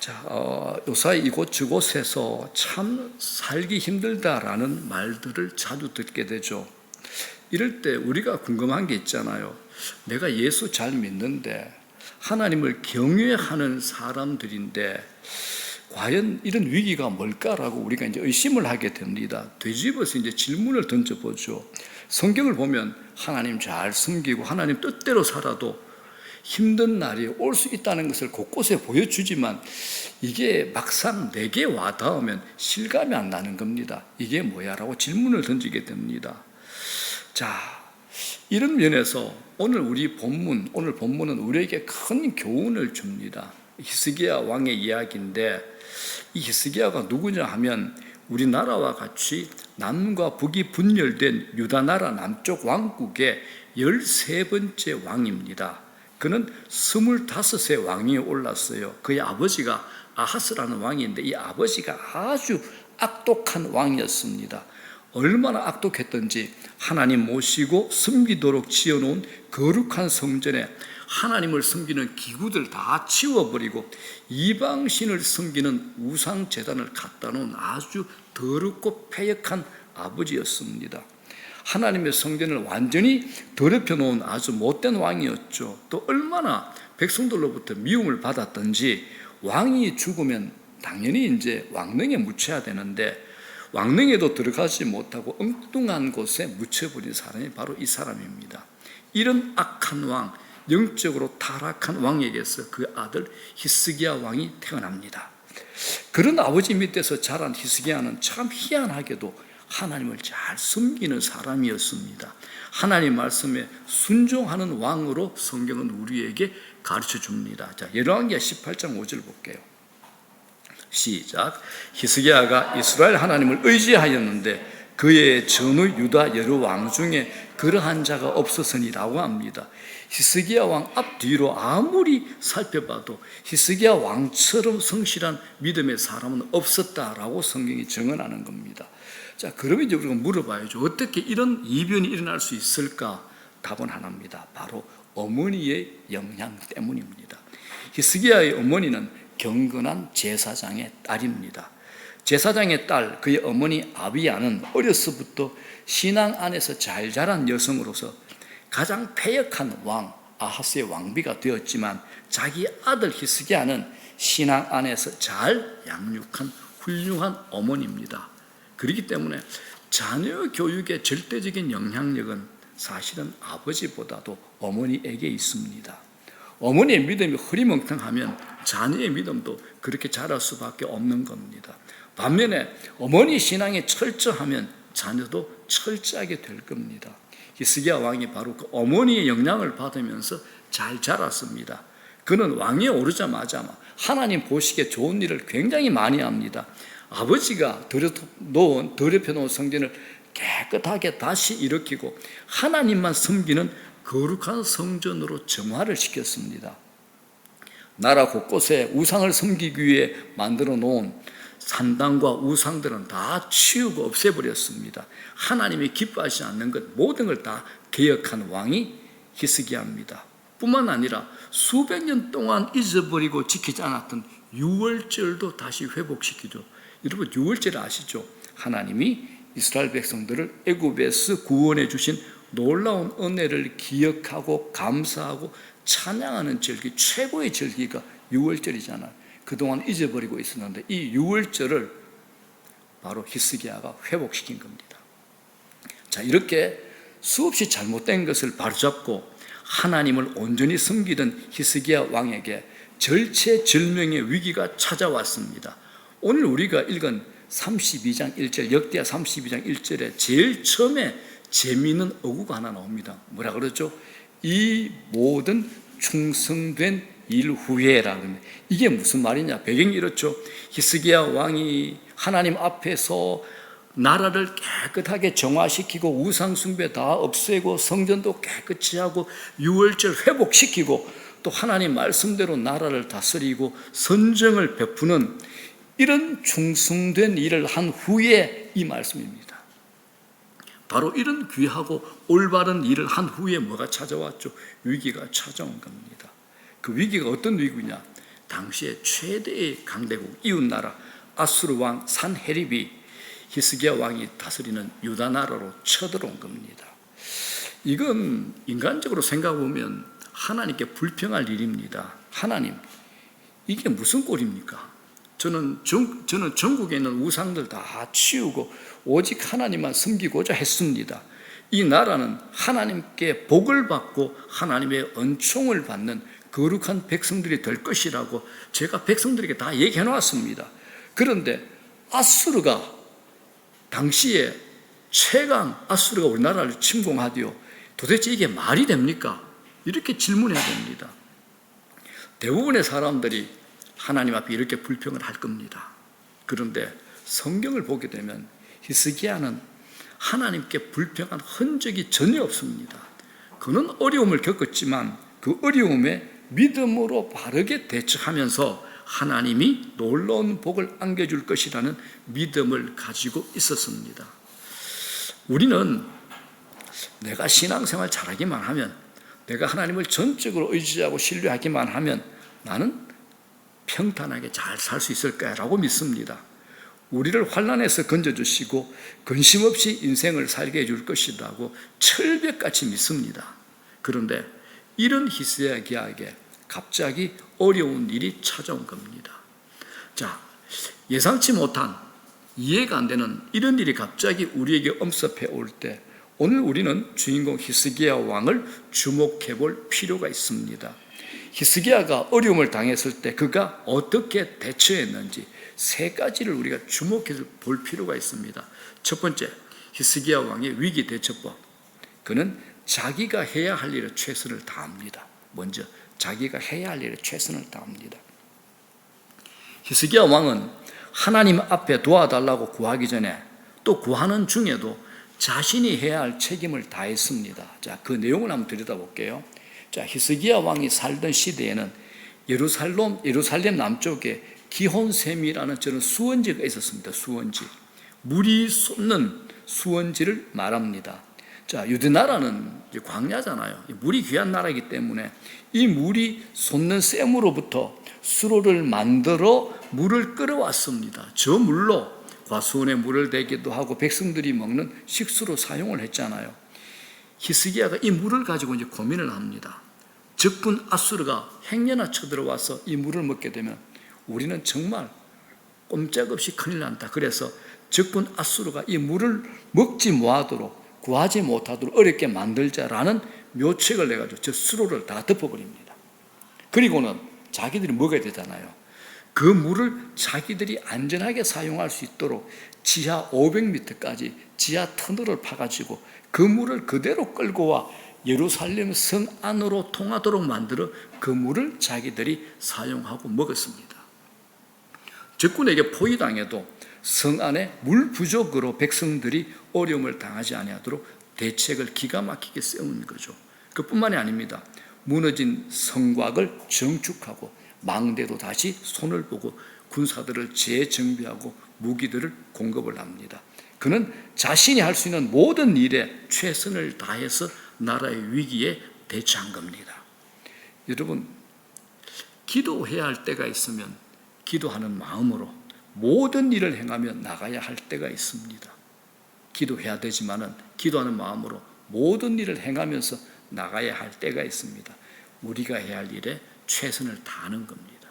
자, 요사이 이곳저곳에서 참 살기 힘들다라는 말들을 자주 듣게 되죠. 이럴 때 우리가 궁금한 게 있잖아요. 내가 예수 잘 믿는데 하나님을 경외하는 사람들인데 과연 이런 위기가 뭘까라고 우리가 이제 의심을 하게 됩니다. 되짚어서 이제 질문을 던져보죠. 성경을 보면 하나님 잘 섬기고 하나님 뜻대로 살아도 힘든 날이 올 수 있다는 것을 곳곳에 보여주지만 이게 막상 내게 와닿으면 실감이 안 나는 겁니다. 이게 뭐야? 라고 질문을 던지게 됩니다. 자, 이런 면에서 오늘 본문은 우리에게 큰 교훈을 줍니다. 히스기야 왕의 이야기인데 이 히스기야가 누구냐 하면 우리나라와 같이 남과 북이 분열된 유다 나라 남쪽 왕국의 13번째 왕입니다. 그는 25세 왕위에 올랐어요. 그의 아버지가 아하스라는 왕인데 이 아버지가 아주 악독한 왕이었습니다. 얼마나 악독했던지 하나님 모시고 섬기도록 지어놓은 거룩한 성전에 하나님을 섬기는 기구들 다 치워버리고 이방신을 섬기는 우상제단을 갖다 놓은 아주 더럽고 패역한 아버지였습니다. 하나님의 성전을 완전히 더럽혀 놓은 아주 못된 왕이었죠. 또 얼마나 백성들로부터 미움을 받았던지 왕이 죽으면 당연히 이제 왕릉에 묻혀야 되는데 왕릉에도 들어가지 못하고 엉뚱한 곳에 묻혀버린 사람이 바로 이 사람입니다. 이런 악한 왕, 영적으로 타락한 왕에게서 그 아들 히스기야 왕이 태어납니다. 그런 아버지 밑에서 자란 히스기야는 참 희한하게도 하나님을 잘 섬기는 사람이었습니다. 하나님 말씀에 순종하는 왕으로 성경은 우리에게 가르쳐 줍니다. 자, 열왕기하 18장 5절 볼게요. 시작. 히스기야가 이스라엘 하나님을 의지하였는데 그의 전후 유다 여러 왕 중에 그러한 자가 없었으니라고 합니다. 히스기야 왕 앞뒤로 아무리 살펴봐도 히스기야 왕처럼 성실한 믿음의 사람은 없었다라고 성경이 증언하는 겁니다. 자, 그러면 이제 우리가 물어봐야죠. 어떻게 이런 이변이 일어날 수 있을까? 답은 하나입니다. 바로 어머니의 영향 때문입니다. 히스기야의 어머니는 경건한 제사장의 딸입니다. 제사장의 딸, 그의 어머니 아비야는 어려서부터 신앙 안에서 잘 자란 여성으로서 가장 패역한 왕 아하스의 왕비가 되었지만 자기 아들 히스기야는 신앙 안에서 잘 양육한 훌륭한 어머니입니다. 그렇기 때문에 자녀 교육의 절대적인 영향력은 사실은 아버지보다도 어머니에게 있습니다. 어머니의 믿음이 흐리멍텅하면 자녀의 믿음도 그렇게 자랄 수밖에 없는 겁니다. 반면에 어머니 신앙이 철저하면 자녀도 철저하게 될 겁니다. 히스기야 왕이 바로 그 어머니의 영향을 받으면서 잘 자랐습니다. 그는 왕위에 오르자마자 하나님 보시기에 좋은 일을 굉장히 많이 합니다. 아버지가 더럽혀 놓은 성전을 깨끗하게 다시 일으키고 하나님만 섬기는 거룩한 성전으로 정화를 시켰습니다. 나라 곳곳에 우상을 섬기기 위해 만들어 놓은 산당과 우상들은 다 치우고 없애버렸습니다. 하나님이 기뻐하지 않는 것 모든 걸 다 개혁한 왕이 히스기야입니다. 뿐만 아니라 수백 년 동안 잊어버리고 지키지 않았던 유월절도 다시 회복시키죠. 여러분, 유월절 아시죠? 하나님이 이스라엘 백성들을 애굽에서 구원해 주신 놀라운 은혜를 기억하고 감사하고 찬양하는 절기, 최고의 절기가 유월절이잖아요. 그동안 잊어버리고 있었는데 이 유월절을 바로 히스기야가 회복시킨 겁니다. 자, 이렇게 수없이 잘못된 것을 바로잡고 하나님을 온전히 섬기던 히스기야 왕에게 절체절명의 위기가 찾아왔습니다. 오늘 우리가 읽은 32장 1절, 역대하 32장 1절에 제일 처음에 재미있는 어구가 하나 나옵니다. 뭐라 그러죠? 이 모든 충성된 일 후에라고 합니다. 이게 무슨 말이냐? 배경이 이렇죠. 히스기야 왕이 하나님 앞에서 나라를 깨끗하게 정화시키고 우상 숭배 다 없애고 성전도 깨끗이 하고 유월절 회복시키고 또 하나님 말씀대로 나라를 다스리고 선정을 베푸는 이런 충성된 일을 한 후에 이 말씀입니다. 바로 이런 귀하고 올바른 일을 한 후에 뭐가 찾아왔죠? 위기가 찾아온 겁니다. 그 위기가 어떤 위기냐? 당시의 최대의 강대국 이웃나라 아수르 왕 산헤립이 히스기야 왕이 다스리는 유다 나라로 쳐들어온 겁니다. 이건 인간적으로 생각해보면 하나님께 불평할 일입니다. 하나님, 이게 무슨 꼴입니까? 저는 전국에 있는 우상들 다 치우고 오직 하나님만 섬기고자 했습니다. 이 나라는 하나님께 복을 받고 하나님의 은총을 받는 거룩한 백성들이 될 것이라고 제가 백성들에게 다 얘기해 놓았습니다. 그런데 아수르가 당시에 최강 아수르가 우리나라를 침공하디요. 도대체 이게 말이 됩니까? 이렇게 질문해야 됩니다. 대부분의 사람들이 하나님 앞에 이렇게 불평을 할 겁니다. 그런데 성경을 보게 되면 히스기야는 하나님께 불평한 흔적이 전혀 없습니다. 그는 어려움을 겪었지만 그 어려움에 믿음으로 바르게 대처하면서 하나님이 놀라운 복을 안겨줄 것이라는 믿음을 가지고 있었습니다. 우리는 내가 신앙생활 잘하기만 하면, 내가 하나님을 전적으로 의지하고 신뢰하기만 하면 나는 평탄하게 잘 살 수 있을 거라고 믿습니다. 우리를 환난에서 건져주시고 근심 없이 인생을 살게 해줄 것이라고 철벽같이 믿습니다. 그런데 이런 히스기야에게 갑자기 어려운 일이 찾아온 겁니다. 자, 예상치 못한, 이해가 안 되는 이런 일이 갑자기 우리에게 엄습해 올 때 오늘 우리는 주인공 히스기야 왕을 주목해 볼 필요가 있습니다. 히스기야가 어려움을 당했을 때 그가 어떻게 대처했는지 세 가지를 우리가 주목해서 볼 필요가 있습니다. 첫 번째, 히스기야 왕의 위기 대처법. 그는 자기가 해야 할 일에 최선을 다합니다. 먼저 자기가 해야 할 일에 최선을 다합니다. 히스기야 왕은 하나님 앞에 도와달라고 구하기 전에 또 구하는 중에도 자신이 해야 할 책임을 다했습니다. 자, 그 내용을 한번 들여다볼게요. 자, 히스기야 왕이 살던 시대에는 예루살렘 남쪽에 기혼샘이라는 저런 수원지가 있었습니다. 수원지. 물이 솟는 수원지를 말합니다. 자, 유대 나라는 광야잖아요. 물이 귀한 나라이기 때문에 이 물이 솟는 샘으로부터 수로를 만들어 물을 끌어왔습니다. 저 물로 과수원에 물을 대기도 하고 백성들이 먹는 식수로 사용을 했잖아요. 히스기야가 이 물을 가지고 이제 고민을 합니다. 적군 아수르가 행여나 쳐들어와서 이 물을 먹게 되면 우리는 정말 꼼짝없이 큰일 난다. 그래서 적군 아수르가 이 물을 먹지 못하도록, 구하지 못하도록 어렵게 만들자라는 묘책을 내가지고 저 수로를 다 덮어버립니다. 그리고는 자기들이 먹어야 되잖아요. 그 물을 자기들이 안전하게 사용할 수 있도록 지하 500m까지 지하 터널을 파가지고 그 물을 그대로 끌고 와 예루살렘 성 안으로 통하도록 만들어 그 물을 자기들이 사용하고 먹었습니다. 적군에게 포위당해도 성 안에 물 부족으로 백성들이 어려움을 당하지 아니하도록 대책을 기가 막히게 세운 거죠. 그뿐만이 아닙니다. 무너진 성곽을 정축하고 망대도 다시 손을 보고 군사들을 재정비하고 무기들을 공급을 합니다. 그는 자신이 할 수 있는 모든 일에 최선을 다해서 나라의 위기에 대처한 겁니다. 여러분, 기도해야 할 때가 있으면 기도하는 마음으로 모든 일을 행하며 나가야 할 때가 있습니다. 기도해야 되지만은 기도하는 마음으로 모든 일을 행하면서 나가야 할 때가 있습니다. 우리가 해야 할 일에 최선을 다하는 겁니다.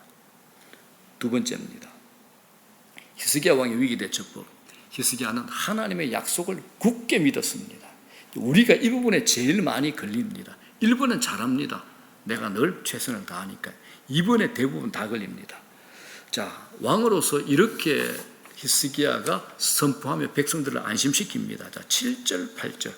두 번째입니다. 히스기야 왕의 위기 대처법. 히스기야는 하나님의 약속을 굳게 믿었습니다. 우리가 이 부분에 제일 많이 걸립니다. 1번은 잘합니다. 내가 늘 최선을 다하니까. 2번에 대부분 다 걸립니다. 자, 왕으로서 이렇게 히스기야가 선포하며 백성들을 안심시킵니다. 자, 7절, 8절.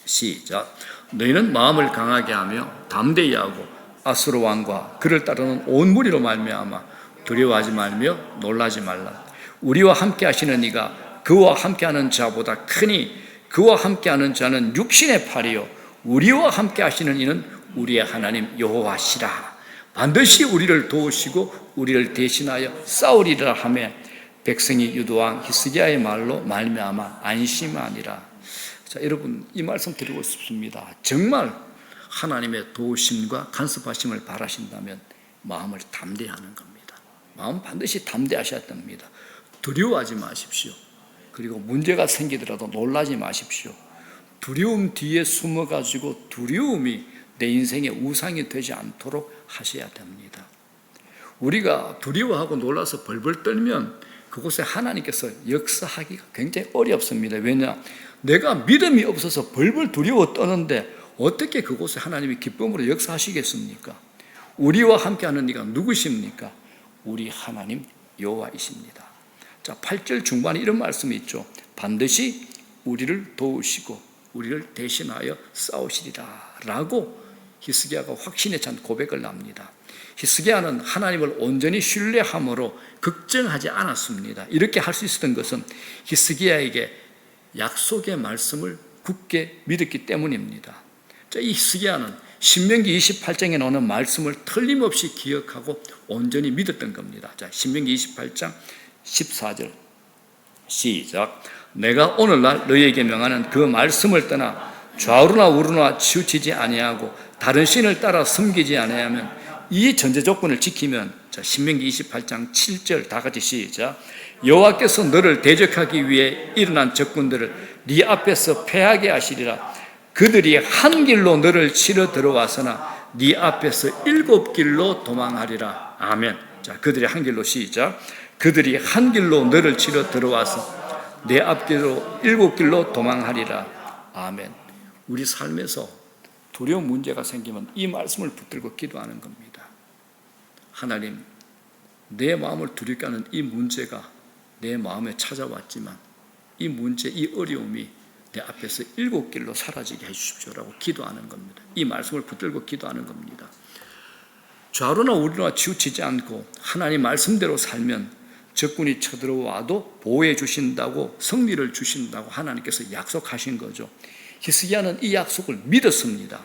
시작. 너희는 마음을 강하게 하며 담대히 하고 아수르 왕과 그를 따르는 온 무리로 말미암아 두려워하지 말며 놀라지 말라. 우리와 함께 하시는 이가 그와 함께하는 자보다 크니 그와 함께하는 자는 육신의 팔이요 우리와 함께 하시는 이는 우리의 하나님 여호와시라. 반드시 우리를 도우시고 우리를 대신하여 싸우리라 하며 백성이 유다왕 히스기야의 말로 말미암아 안심하니라. 자, 여러분, 이 말씀 드리고 싶습니다. 정말 하나님의 도우심과 간섭하심을 바라신다면 마음을 담대하는 겁니다. 마음 반드시 담대하셔야 됩니다. 두려워하지 마십시오. 그리고 문제가 생기더라도 놀라지 마십시오. 두려움 뒤에 숨어가지고 두려움이 내 인생의 우상이 되지 않도록 하셔야 됩니다. 우리가 두려워하고 놀라서 벌벌 떨면 그곳에 하나님께서 역사하기가 굉장히 어렵습니다. 왜냐? 내가 믿음이 없어서 벌벌 두려워 떠는데 어떻게 그곳에 하나님이 기쁨으로 역사하시겠습니까? 우리와 함께하는 이가 누구십니까? 우리 하나님 여호와이십니다. 자, 8절 중반에 이런 말씀이 있죠. 반드시 우리를 도우시고 우리를 대신하여 싸우시리라 라고 히스기야가 확신에 찬 고백을 합니다. 히스기야는 하나님을 온전히 신뢰함으로 걱정하지 않았습니다. 이렇게 할 수 있었던 것은 히스기야에게 약속의 말씀을 굳게 믿었기 때문입니다. 자, 이 히스기야는 신명기 28장에 나오는 말씀을 틀림없이 기억하고 온전히 믿었던 겁니다. 자, 신명기 28장 14절 시작. 내가 오늘날 너희에게 명하는 그 말씀을 떠나 좌우로나 우로나 치우치지 아니하고 다른 신을 따라 섬기지 아니하면 이 전제 조건을 지키면, 자, 신명기 28장 7절 다 같이 시작. 여호와께서 너를 대적하기 위해 일어난 적군들을 네 앞에서 패하게 하시리라. 그들이 한 길로 너를 치러 들어와서나 네 앞에서 7길로 도망하리라. 아멘. 자, 그들이 한 길로 시작. 그들이 한 길로 너를 치러 들어와서 내 앞길로 7길로 도망하리라. 아멘. 우리 삶에서 두려운 문제가 생기면 이 말씀을 붙들고 기도하는 겁니다. 하나님, 내 마음을 두렵게 하는 이 문제가 내 마음에 찾아왔지만 이 문제, 이 어려움이 내 앞에서 7길로 사라지게 해주십시오라고 기도하는 겁니다. 이 말씀을 붙들고 기도하는 겁니다. 좌로나 우로나 치우치지 않고 하나님 말씀대로 살면 적군이 쳐들어와도 보호해 주신다고, 승리를 주신다고 하나님께서 약속하신 거죠. 히스기야는 이 약속을 믿었습니다.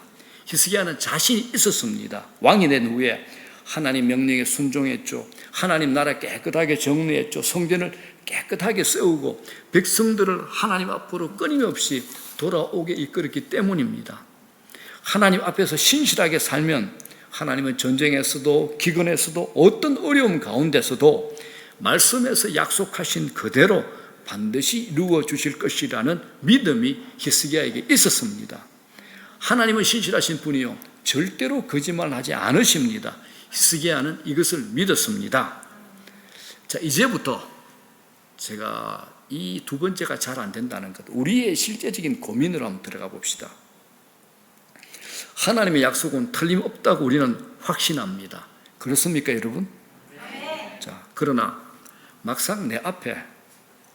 히스기야는 자신이 있었습니다. 왕이 된 후에 하나님 명령에 순종했죠. 하나님 나라 깨끗하게 정리했죠. 성전을 깨끗하게 세우고 백성들을 하나님 앞으로 끊임없이 돌아오게 이끌었기 때문입니다. 하나님 앞에서 신실하게 살면 하나님은 전쟁에서도 기근에서도 어떤 어려움 가운데서도 말씀에서 약속하신 그대로 반드시 이루어 주실 것이라는 믿음이 히스기야에게 있었습니다. 하나님은 신실하신 분이요 절대로 거짓말하지 않으십니다. 히스기야는 이것을 믿었습니다. 자, 이제부터 제가 이 두 번째가 잘 안 된다는 것, 우리의 실제적인 고민으로 한번 들어가 봅시다. 하나님의 약속은 틀림없다고 우리는 확신합니다. 그렇습니까, 여러분? 자, 그러나 막상 내 앞에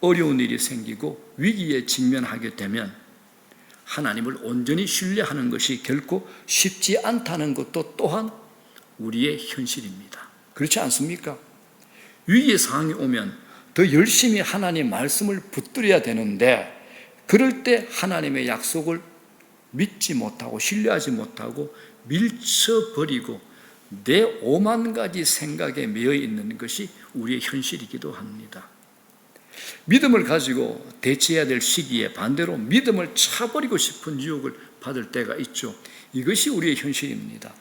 어려운 일이 생기고 위기에 직면하게 되면 하나님을 온전히 신뢰하는 것이 결코 쉽지 않다는 것도 또한 우리의 현실입니다. 그렇지 않습니까? 위기의 상황이 오면 더 열심히 하나님의 말씀을 붙들어야 되는데 그럴 때 하나님의 약속을 믿지 못하고 신뢰하지 못하고 밀쳐버리고 내 오만 가지 생각에 매여 있는 것이 우리의 현실이기도 합니다. 믿음을 가지고 대처해야 될 시기에 반대로 믿음을 차버리고 싶은 유혹을 받을 때가 있죠. 이것이 우리의 현실입니다.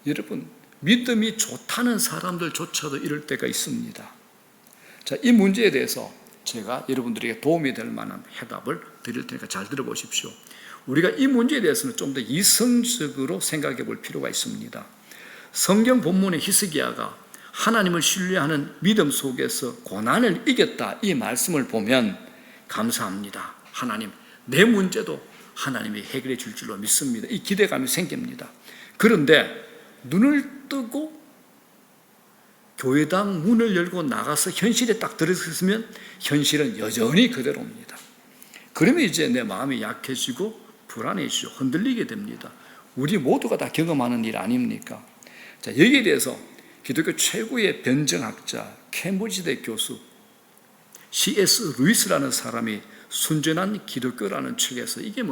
여러분, 믿음이 좋다는 사람들조차도 이럴 때가 있습니다. 자, 이 문제에 대해서 제가 여러분들에게 도움이 될 만한 해답을 드릴 테니까 잘 들어보십시오. 우리가 이 문제에 대해서는 좀 더 이성적으로 생각해 볼 필요가 있습니다. 성경 본문의 히스기야가 하나님을 신뢰하는 믿음 속에서 고난을 이겼다, 이 말씀을 보면 감사합니다. 하나님, 내 문제도 하나님이 해결해 줄 줄로 믿습니다. 이 기대감이 생깁니다. 그런데 눈을 뜨고 교회당 문을 열고 나가서 현실에 딱 들어섰으면 현실은 여전히 그대로입니다. 그러면 이제 내 마음이 약해지고 불안해지고 흔들리게 됩니다. 우리 모두가 다 경험하는 일 아닙니까? 자, 여기에 대해서 기독교 최고의 변증학자 캠브리지대 교수 C.S. 루이스라는 사람이 순전한 기독교라는 책에서 이게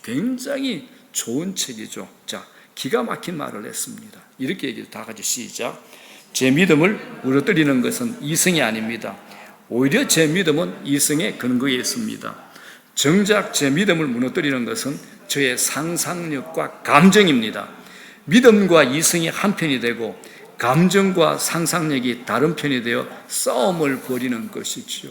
굉장히 좋은 책이죠. 자, 기가 막힌 말을 했습니다. 이렇게 얘기해요. 다 같이 시작. 제 믿음을 무너뜨리는 것은 이성이 아닙니다. 오히려 제 믿음은 이성의 근거에 있습니다. 정작 제 믿음을 무너뜨리는 것은 저의 상상력과 감정입니다. 믿음과 이성이 한편이 되고 감정과 상상력이 다른 편이 되어 싸움을 벌이는 것이지요.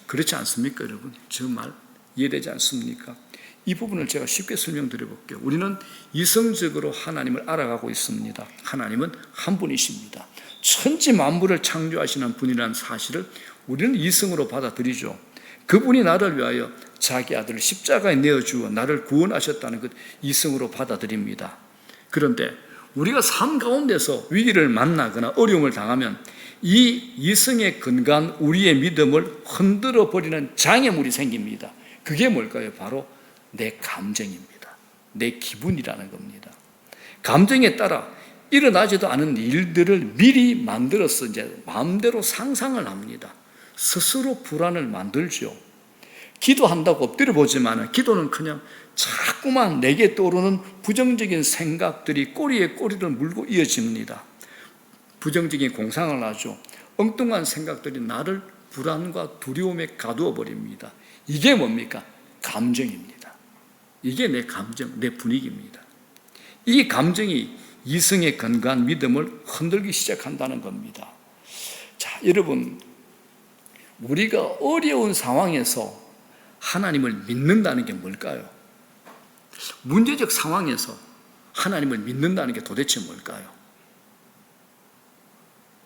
그렇지 않습니까, 여러분? 저 말 이해되지 않습니까? 이 부분을 제가 쉽게 설명드려 볼게요. 우리는 이성적으로 하나님을 알아가고 있습니다. 하나님은 한 분이십니다. 천지 만물을 창조하시는 분이라는 사실을 우리는 이성으로 받아들이죠. 그분이 나를 위하여 자기 아들을 십자가에 내어주어 나를 구원하셨다는 것 이성으로 받아들입니다. 그런데 우리가 삶 가운데서 위기를 만나거나 어려움을 당하면 이 이성에 근거한 우리의 믿음을 흔들어 버리는 장애물이 생깁니다. 그게 뭘까요? 바로 내 감정입니다. 내 기분이라는 겁니다. 감정에 따라 일어나지도 않은 일들을 미리 만들어서 이제 마음대로 상상을 합니다. 스스로 불안을 만들죠. 기도한다고 엎드려 보지만 기도는 그냥 자꾸만 내게 떠오르는 부정적인 생각들이 꼬리에 꼬리를 물고 이어집니다. 부정적인 공상을 하죠. 엉뚱한 생각들이 나를 불안과 두려움에 가두어 버립니다. 이게 뭡니까? 감정입니다. 이게 내 감정, 내 분위기입니다. 이 감정이 이성에 근거한 믿음을 흔들기 시작한다는 겁니다. 자, 여러분, 우리가 어려운 상황에서 하나님을 믿는다는 게 뭘까요? 문제적 상황에서 하나님을 믿는다는 게 도대체 뭘까요?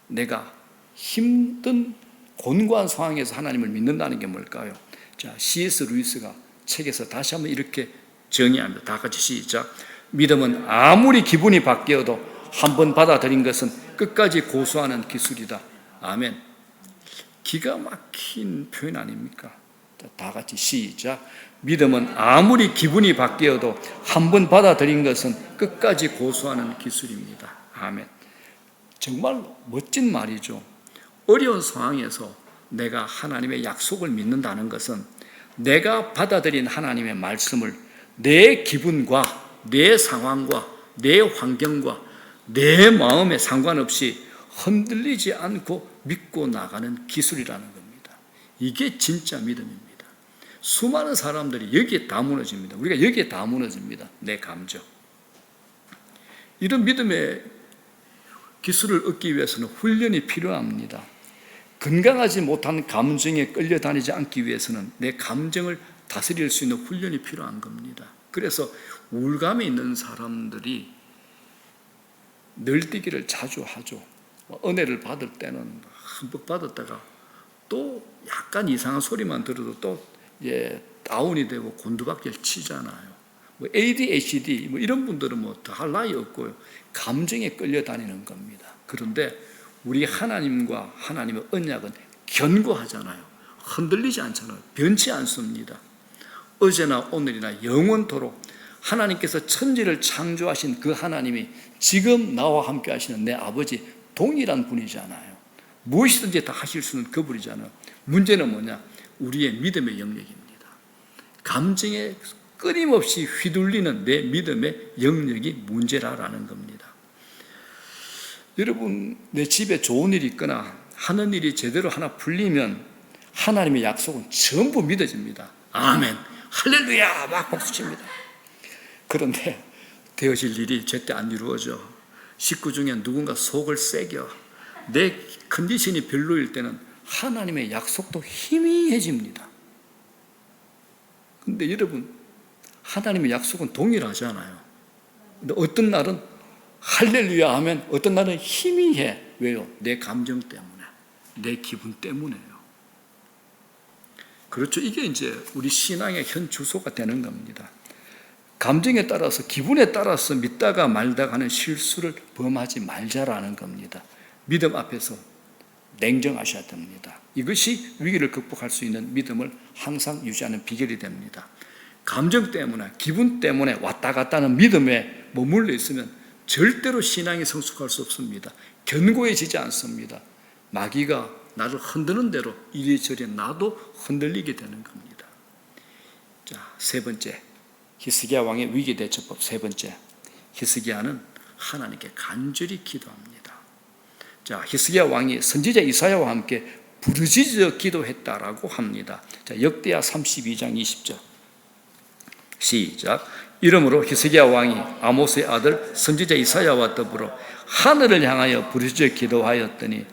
내가 힘든 곤고한 상황에서 하나님을 믿는다는 게 뭘까요? 자, C.S. 루이스가 책에서 다시 한번 이렇게 정의합니다. 다 같이 시작. 믿음은 아무리 기분이 바뀌어도 한번 받아들인 것은 끝까지 고수하는 기술이다. 아멘. 기가 막힌 표현 아닙니까? 다 같이 시작. 믿음은 아무리 기분이 바뀌어도 한번 받아들인 것은 끝까지 고수하는 기술입니다. 아멘. 정말 멋진 말이죠. 어려운 상황에서 내가 하나님의 약속을 믿는다는 것은 내가 받아들인 하나님의 말씀을 내 기분과 내 상황과 내 환경과 내 마음에 상관없이 흔들리지 않고 믿고 나가는 기술이라는 겁니다. 이게 진짜 믿음입니다. 수많은 사람들이 여기에 다 무너집니다. 우리가 여기에 다 무너집니다. 내 감정. 이런 믿음의 기술을 얻기 위해서는 훈련이 필요합니다. 건강하지 못한 감정에 끌려다니지 않기 위해서는 내 감정을 다스릴 수 있는 훈련이 필요한 겁니다. 그래서 우울감에 있는 사람들이 널뛰기를 자주 하죠. 은혜를 받을 때는 흠뻑 받았다가 또 약간 이상한 소리만 들어도 또 다운이 되고 곤두박질 치잖아요. ADHD 이런 분들은 더 할 나위 없고요. 감정에 끌려다니는 겁니다. 그런데 우리 하나님과 하나님의 언약은 견고하잖아요. 흔들리지 않잖아요. 변치 않습니다. 어제나 오늘이나 영원토록 하나님께서 천지를 창조하신 그 하나님이 지금 나와 함께 하시는 내 아버지 동일한 분이잖아요. 무엇이든지 다 하실 수는 그분이잖아요. 문제는 뭐냐? 우리의 믿음의 영역입니다. 감정에 끊임없이 휘둘리는 내 믿음의 영역이 문제라는 겁니다. 여러분, 내 집에 좋은 일이 있거나 하는 일이 제대로 하나 풀리면 하나님의 약속은 전부 믿어집니다. 아멘, 할렐루야 막 박수칩니다. 그런데 되어질 일이 제때 안 이루어져. 식구 중에 누군가 속을 새겨. 내 컨디션이 별로일 때는 하나님의 약속도 희미해집니다. 근데 여러분, 하나님의 약속은 동일하잖아요. 근데 어떤 날은 할렐루야 하면 어떤 날은 희미해. 왜요? 내 감정 때문에, 내 기분 때문에요. 그렇죠. 이게 이제 우리 신앙의 현 주소가 되는 겁니다. 감정에 따라서, 기분에 따라서 믿다가 말다가 하는 실수를 범하지 말자라는 겁니다. 믿음 앞에서 냉정하셔야 됩니다. 이것이 위기를 극복할 수 있는 믿음을 항상 유지하는 비결이 됩니다. 감정 때문에, 기분 때문에 왔다 갔다 하는 믿음에 머물러 있으면 절대로 신앙이 성숙할 수 없습니다. 견고해지지 않습니다. 마귀가 나를 흔드는 대로 이리저리 나도 흔들리게 되는 겁니다. 자, 세 번째, 히스기야 왕의 위기 대처법. 세 번째, 히스기야는 하나님께 간절히 기도합니다. 자, 히스기야 왕이 선지자 이사야와 함께 부르짖어 기도했다라고 합니다. 자, 역대하 32장 20절 시작. 이러므로 히스기야 왕이 아모스의 아들 선지자 이사야와 더불어 하늘을 향하여 부르짖어 기도하였더니,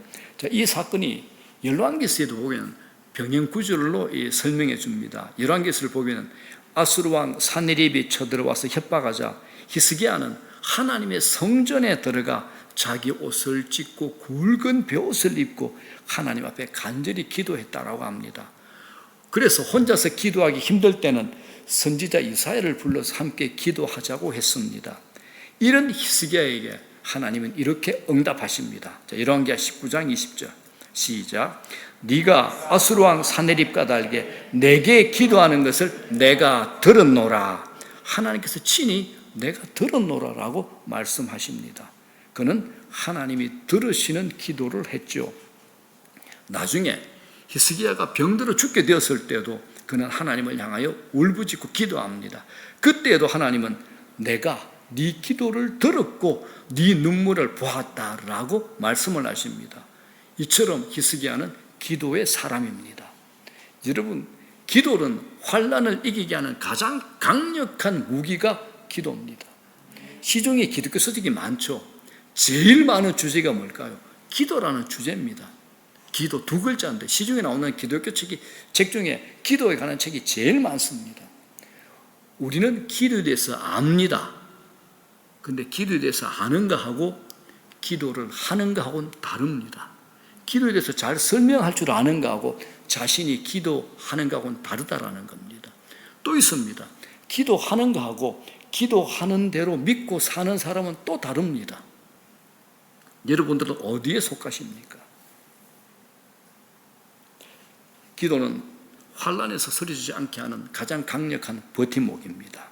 이 사건이 열왕기서에도 보면 병행 구절로 설명해 줍니다. 열왕기서를 보면 아수르 왕 사네립이 쳐들어와서 협박하자 히스기야는 하나님의 성전에 들어가 자기 옷을 찢고 굵은 베옷을 입고 하나님 앞에 간절히 기도했다라고 합니다. 그래서 혼자서 기도하기 힘들 때는 선지자 이사야를 불러서 함께 기도하자고 했습니다. 이런 히스기야에게 하나님은 이렇게 응답하십니다. 열왕기하 19장 20절 시작. 네가 아수르 왕 사네립과 달게 내게 기도하는 것을 내가 들었노라. 하나님께서 친히 내가 들었노라라고 말씀하십니다. 그는 하나님이 들으시는 기도를 했죠. 나중에 히스기야가 병들어 죽게 되었을 때도 그는 하나님을 향하여 울부짖고 기도합니다. 그때에도 하나님은 내가 네 기도를 들었고 네 눈물을 보았다라고 말씀을 하십니다. 이처럼 히스기야는 기도의 사람입니다. 여러분, 기도는 환난을 이기게 하는 가장 강력한 무기가 기도입니다. 시중에 기독교 서적이 많죠. 제일 많은 주제가 뭘까요? 기도라는 주제입니다. 기도 두 글자인데 시중에 나오는 기독교 책 중에 기도에 관한 책이 제일 많습니다. 우리는 기도에 대해서 압니다. 근데 기도에 대해서 아는 거하고 기도를 하는 거하고는 다릅니다. 기도에 대해서 잘 설명할 줄 아는 거하고 자신이 기도하는 거하고는 다르다라는 겁니다. 또 있습니다. 기도하는 거하고 기도하는 대로 믿고 사는 사람은 또 다릅니다. 여러분들은 어디에 속하십니까? 기도는 환난에서 쓰러지지 않게 하는 가장 강력한 버팀목입니다.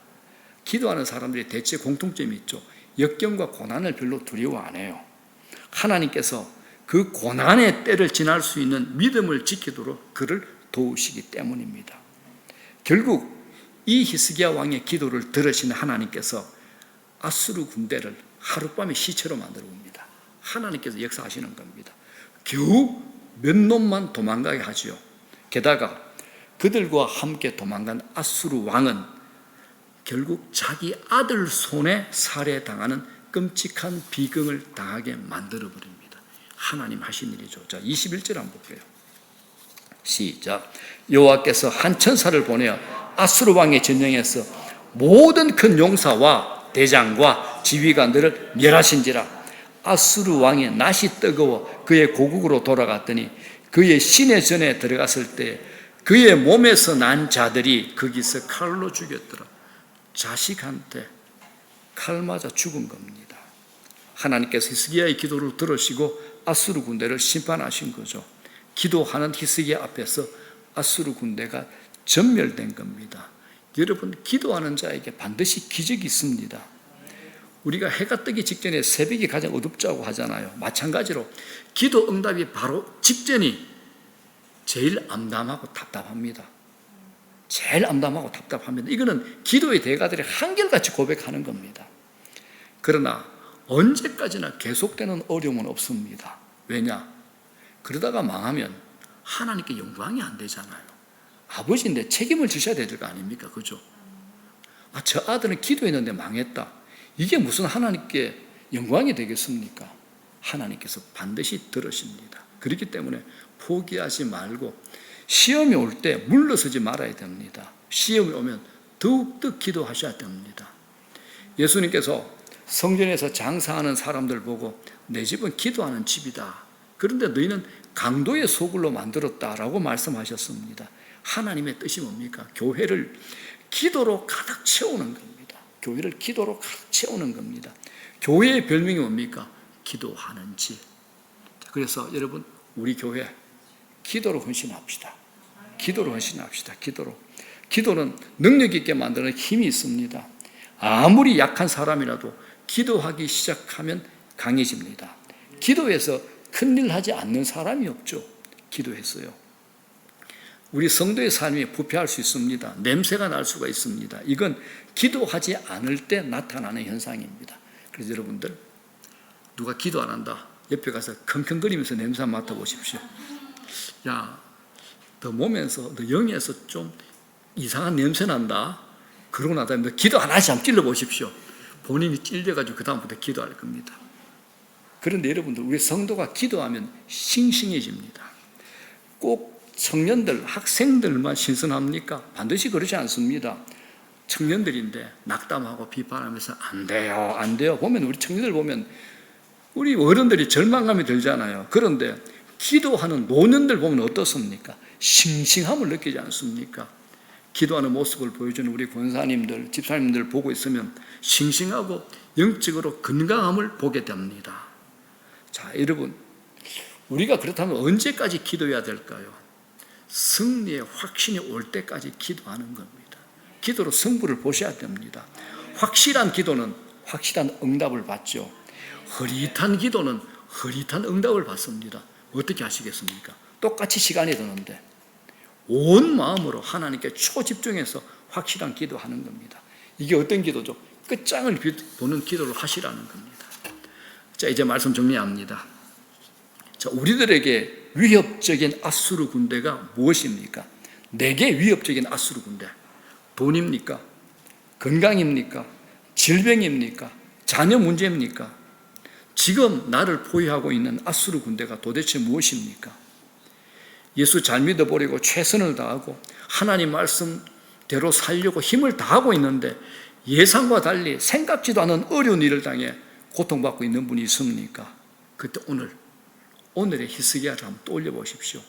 기도하는 사람들이 대체 공통점이 있죠. 역경과 고난을 별로 두려워 안 해요. 하나님께서 그 고난의 때를 지날 수 있는 믿음을 지키도록 그를 도우시기 때문입니다. 결국 이 히스기야 왕의 기도를 들으시는 하나님께서 아수르 군대를 하룻밤에 시체로 만들어 봅니다. 하나님께서 역사하시는 겁니다. 겨우 몇 놈만 도망가게 하지요. 게다가 그들과 함께 도망간 아수르 왕은 결국 자기 아들 손에 살해당하는 끔찍한 비극을 당하게 만들어버립니다. 하나님 하신 일이죠. 자, 21절 한번 볼게요. 시작. 여호와께서 한 천사를 보내어 아수르 왕의 전쟁에서 모든 큰 용사와 대장과 지휘관들을 멸하신지라. 아수르 왕의 낯이 뜨거워 그의 고국으로 돌아갔더니 그의 시내 전에 들어갔을 때 그의 몸에서 난 자들이 거기서 칼로 죽였더라. 자식한테 칼 맞아 죽은 겁니다. 하나님께서 히스기야의 기도를 들으시고 아수르 군대를 심판하신 거죠. 기도하는 히스기야 앞에서 아수르 군대가 전멸된 겁니다. 여러분, 기도하는 자에게 반드시 기적이 있습니다. 우리가 해가 뜨기 직전에 새벽이 가장 어둡다고 하잖아요. 마찬가지로 기도 응답이 바로 직전이 제일 암담하고 답답합니다. 제일 암담하고 답답합니다. 이거는 기도의 대가들이 한결같이 고백하는 겁니다. 그러나 언제까지나 계속되는 어려움은 없습니다. 왜냐? 그러다가 망하면 하나님께 영광이 안 되잖아요. 아버지인데 책임을 지셔야 될 거 아닙니까? 그죠? 저 아들은 기도했는데 망했다. 이게 무슨 하나님께 영광이 되겠습니까? 하나님께서 반드시 들으십니다. 그렇기 때문에 포기하지 말고 시험이 올 때 물러서지 말아야 됩니다. 시험이 오면 더욱더 기도하셔야 됩니다. 예수님께서 성전에서 장사하는 사람들 보고 내 집은 기도하는 집이다. 그런데 너희는 강도의 소굴로 만들었다라고 말씀하셨습니다. 하나님의 뜻이 뭡니까? 교회를 기도로 가득 채우는 겁니다. 교회를 기도로 가득 채우는 겁니다. 교회의 별명이 뭡니까? 기도하는 집. 그래서 여러분, 우리 교회 기도로 헌신합시다. 기도로 헌신합시다. 기도는 능력 있게 만드는 힘이 있습니다. 아무리 약한 사람이라도 기도하기 시작하면 강해집니다. 기도해서 큰일 하지 않는 사람이 없죠. 기도했어요. 우리 성도의 삶이 부패할 수 있습니다. 냄새가 날 수가 있습니다. 이건 기도하지 않을 때 나타나는 현상입니다. 그래서 여러분들, 누가 기도 안 한다, 옆에 가서 킁킁거리면서 냄새 한번 맡아보십시오. 야, 너 몸에서, 너 영에서 좀 이상한 냄새 난다. 그러고 나서 기도 하나씩 한번 찔러보십시오. 본인이 찔려가지고 그 다음부터 기도할 겁니다. 그런데 여러분들, 우리 성도가 기도하면 싱싱해집니다. 꼭 청년들, 학생들만 신선합니까? 반드시 그렇지 않습니다. 청년들인데 낙담하고 비판하면서 안 돼요, 안 돼요. 보면 우리 청년들 보면 우리 어른들이 절망감이 들잖아요. 그런데 기도하는 노년들 보면 어떻습니까? 싱싱함을 느끼지 않습니까? 기도하는 모습을 보여주는 우리 권사님들, 집사님들 보고 있으면 싱싱하고 영적으로 건강함을 보게 됩니다. 자, 여러분, 우리가 그렇다면 언제까지 기도해야 될까요? 승리의 확신이 올 때까지 기도하는 겁니다. 기도로 승부를 보셔야 됩니다. 확실한 기도는 확실한 응답을 받죠. 흐릿한 기도는 흐릿한 응답을 받습니다. 어떻게 하시겠습니까? 똑같이 시간이 드는데 온 마음으로 하나님께 초집중해서 확실한 기도하는 겁니다. 이게 어떤 기도죠? 끝장을 보는 기도를 하시라는 겁니다. 자, 이제 말씀 정리합니다. 자, 우리들에게 위협적인 아수르 군대가 무엇입니까? 내게 위협적인 아수르 군대. 돈입니까? 건강입니까? 질병입니까? 자녀 문제입니까? 지금 나를 포위하고 있는 아수르 군대가 도대체 무엇입니까? 예수 잘 믿어버리고 최선을 다하고 하나님 말씀대로 살려고 힘을 다하고 있는데 예상과 달리 생각지도 않은 어려운 일을 당해 고통받고 있는 분이 있습니까? 그때 오늘의 히스기야를 한번 떠올려 보십시오.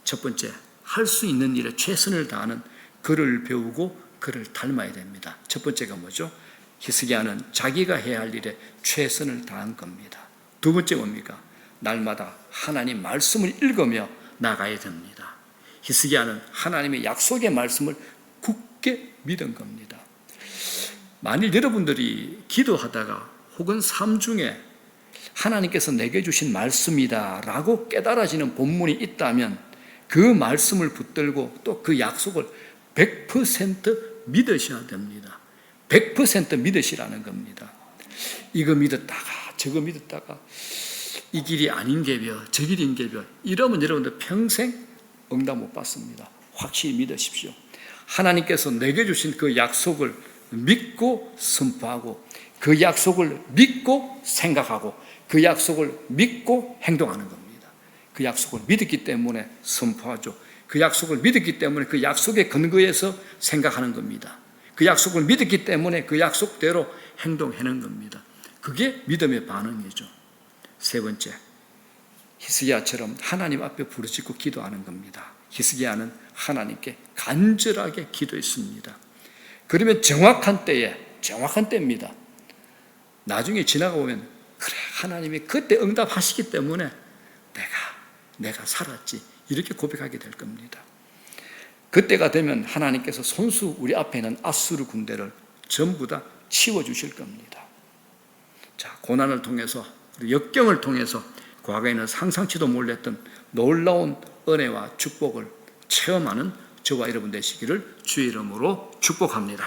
첫 번째, 할 수 있는 일에 최선을 다하는 그를 배우고 그를 닮아야 됩니다. 첫 번째가 뭐죠? 히스기야는 자기가 해야 할 일에 최선을 다한 겁니다. 두 번째 뭡니까? 날마다 하나님 말씀을 읽으며 나가야 됩니다. 히스기야는 하나님의 약속의 말씀을 굳게 믿은 겁니다. 만일 여러분들이 기도하다가 혹은 삶 중에 하나님께서 내게 주신 말씀이다 라고 깨달아지는 본문이 있다면 그 말씀을 붙들고 또 그 약속을 100% 믿으셔야 됩니다. 100% 믿으시라는 겁니다. 이거 믿었다가 저거 믿었다가 이 길이 아닌 게벼 저 길인 게벼 이러면 여러분들 평생 응답 못 받습니다. 확실히 믿으십시오. 하나님께서 내게 주신 그 약속을 믿고 선포하고 그 약속을 믿고 생각하고 그 약속을 믿고 행동하는 겁니다. 그 약속을 믿었기 때문에 선포하죠. 그 약속을 믿었기 때문에 그 약속에 근거해서 생각하는 겁니다. 그 약속을 믿었기 때문에 그 약속대로 행동하는 겁니다. 그게 믿음의 반응이죠. 세 번째, 히스기야처럼 하나님 앞에 부르짖고 기도하는 겁니다. 히스기야는 하나님께 간절하게 기도했습니다. 그러면 정확한 때입니다. 나중에 지나가 보면 그래, 하나님이 그때 응답하시기 때문에 내가 살았지 이렇게 고백하게 될 겁니다. 그때가 되면 하나님께서 손수 우리 앞에 있는 아수르 군대를 전부 다 치워주실 겁니다. 자, 고난을 통해서 역경을 통해서 과거에는 상상치도 몰랐던 놀라운 은혜와 축복을 체험하는 저와 여러분 되시기를 주의 이름으로 축복합니다.